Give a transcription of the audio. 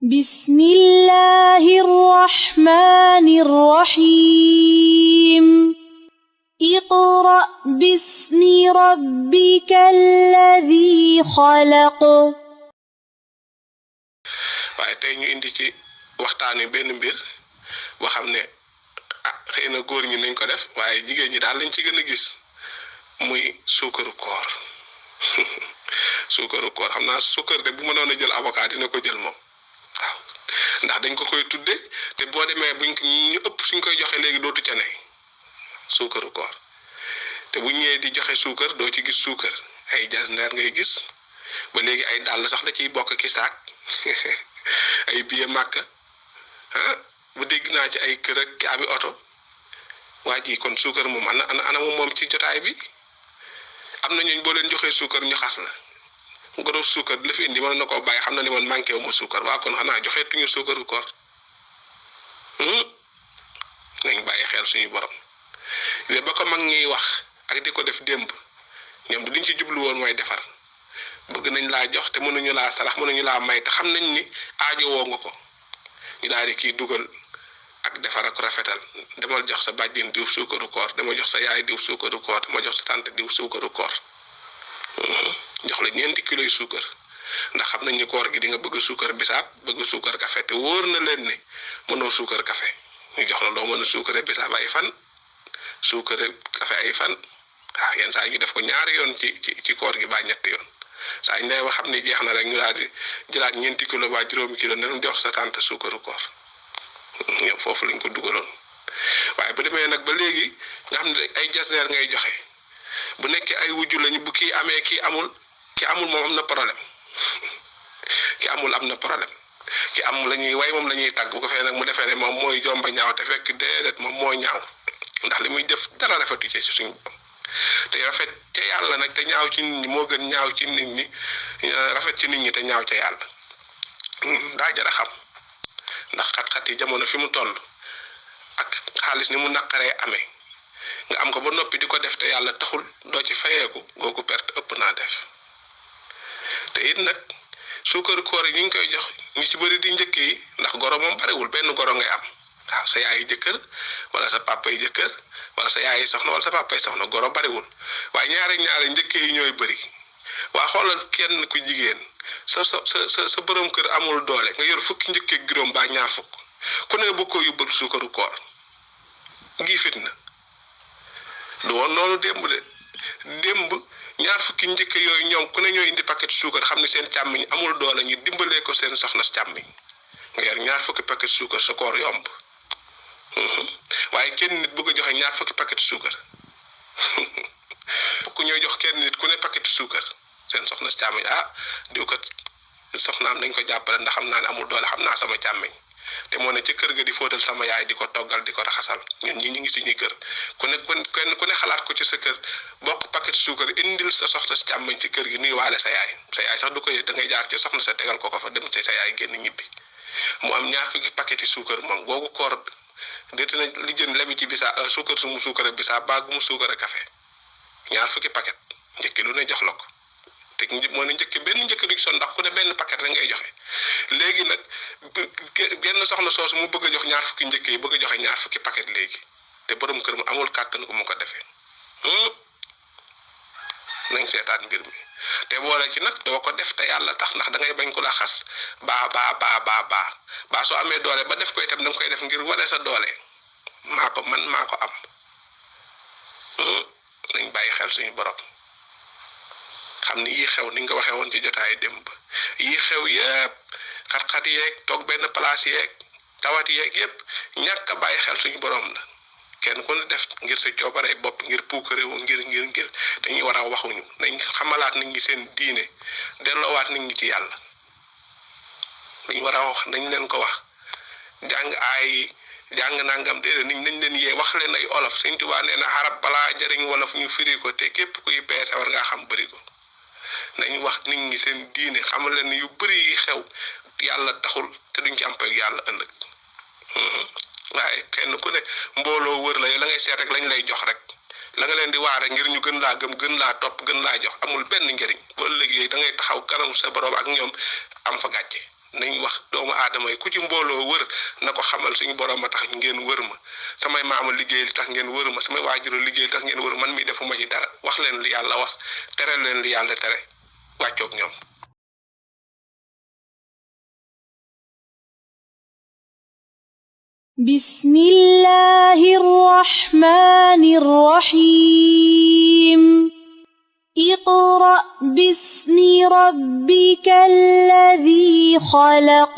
بسم الله الرحمن الرحيم اقرأ باسم ربك الذي خلق. waaye tey ñu indi ci waxtaane benn mbir boo xam ne xëy na góor ñi nañ ko def waaye jigéen ñi daal lañ ci gën a gis muy suukaru koor. suukaru koor xam naa suukar de bu mënoon a jël avocat dina ko jël moom waaw ndax dañ ko koy tudde te boo demee buñ ñu ëpp suñ koy joxe léegi dootu ca ne suukaru koor te bu ñëwee di joxe suukar doo ci gis suukar ay jasneer ngay gis ba léegi ay dàll sax da ciy bokk ki saak ay biye màkk bu dégg naa ci ay kër ak ki abi oto waa ji kon suukar moom ana moom ci jotaay bi am na ñooñ boo leen joxee suukar ñu xas la goro suukar la fi indi mën na koo bàyyi xam na ne man manqué wu ma suukar waa kon xanaa joxee tuñu suukaru koor nañ bàyyi xel suñu borom de ba ko mag ñuy wax ak di ko def démb ñoom liñ ci jublu woon mooy defar bëgg nañ laa jox te mënuñu laa sarax mënuñu laa may te xam nañ ni aajo woo nga ko ñu daal di kii dugal ak defar ak rafetal demal jox sa bàjjen diw suukaru koor dama jox sa yaay diw suukaru koor dama jox sa tante diw suukaru koor jox la 9 kilos suukar ndax xam nañ ni koor gi di nga bëgg suukar bisaab bëgg suukar café te wóor na leen ne mënoo suukar café ñu jox la loo mën a suukare bisaab ay fan suukare café ay fan waaw yenn saa ñu def ko ñaari yoon ci koor gi ba ñetti yoon saa ñu lay wax xam ne jeex na rek ñu daal di jëlaat 9 kilos ba juróomi kilo ne jox sa tante suukaru koor ñoom foofu lañ ko dugaloon waaye bu demee nag ba léegi nga xam ne ay jasneer ngay joxe bu nekkee ay wujju lañu bu kii amee kii amul moom am na problème ki amul am na problème ki am la ñuy way moom la ñuy tàgg bu ko fee nag mu defee ne moom mooy jomba ñaaw te fekk déedéet moom moo ñaaw ndax li muy def dara rafetu ci suñu te rafet ca yàlla nag te ñaaw ci nit ñi moo gën ñaaw ci nit ñi rafet ci nit ñi te ñaaw ca yàlla daa jar a xam ndax xat-xat yi jamono fi mu toll ak xaalis ni mu naqaree amee nga am ko ba noppi di ko def te yàlla taxul doo ci fayeeku googu perte ëpp naa def te it nag suukaru koor yi ñu ngi koy jox ñu ci bëri di njëkk yi ndax goro moom bariwul benn goro ngay am waaw sa yaay jëkkër wala sa papa yi jëkkër wala sa yaay soxna wala sa papa yi soxna goro bariwul waaye ñaari njëkk yi ñooy bëri waa xoolal kenn ku jigéen sa borom kër amul doole nga yor fukki njëkkee juróom ba ñaar fukk ku ne bu ko yóbbal suukaru koor ngi fitna du woon noonu démb ñaar fukki njëkk yooyu ñoom ku ne ñooy indi paquet suukar xam ne seen càmmiñ amul doole ñu dimbalee ko seen soxna càmmiñ nga yor ñaar fukki paquet suukar sa koor yomb waaye kenn nit bëgg a joxe ñaar fukki paquet suukar fukk ñooy jox kenn nit ku ne paquet suukar seen soxna càmmiñ diw kat soxnaam dañ ko jàppale ndax xam naa ne amul doole xam naa sama càmmiñ te moo ne ca kër ga di fóotal sama yaay di ko toggal di ko raxasal ñun ñi ñu ngi suñuy kër ku ne xalaat ko ci sa kër bokk paquet suukar indil sa soxna si càmmiñ ci kër gi nuyuwaale sa yaay sax du ko yëg da ngay jaar ci soxna sa tegal ko fa dem ci sa yaay génn ñibbi mu am ñaar fukki paquet yi suukar moom googu koor déet na li jën lebi ci bisaa suukar su mu suukar bisaa baag mu suukar a café ñaar fukki paquet njëkki lu ne jox la ko te moo ne benn njëkk du ci son ndax ku ne benn paquet rek ngay joxe léegi nag genn soxna soosu mu bëgg a jox ñaar fukki njëkk yi bëgg a joxe ñaar fukki paquet léegi te borom kër mu amul kàttan ko mu ko defee nañ seetaan mbir mi te boole ci nag doo ko def te yàlla tax ndax da ngay bañ ko la xas baa soo amee doole ba def ko itam da nga koy def ngir wane sa doole maa ko am nañ bàyyi xel suñu borom xam ni yii xew ni nga ko waxee woon ci jotaay démb yii xew yépp xat-xat yeeg toog benn place yeeg tawat yeeg yépp ñàkk a bàyyi xel suñu borom la kenn ku ne def ngir sa coobare bopp ngir puukarewu ngir dañuy war a waxuñu nañ xamalaat nit ñi seen diine delloowaat nit ñi ci yàlla dañ war a wax nañ leen ko wax jàng nangam déedéet nañ leen yee wax leen ay olof Sëñ Tuubaa nee na arab balaa jëriñ wolof ñu firi ko te képp kuy peese war ngaa xam bëri ko nañ wax nit ñi seen diine xamal leen yu bëri yi xew yàlla taxul te duñ ci am pay yàlla ëllëg waaye kenn ku ne mbooloo wër la yow la ngay seet rek lañ lay jox rek la nga leen di waare ngir ñu gën laa gëm gën laa topp gën laa jox amul benn njëriñ boo ëllëgee da ngay taxaw kanam sa borom ak ñoom am fa gàcce nañ wax doomu aadama yi ku ci mbooloo wër na ko xamal suñu borom a tax ngeen wër ma samay maama liggéey li tax ngeen wër ma samay waajur liggéey li tax ngeen wër man mi defuma ci dara wax leen li yàlla wax tere leen li yàlla tere wàccoog ñoom. Bismillahir Rahmanir Rahim. اقرأ باسم ربك الذي خلق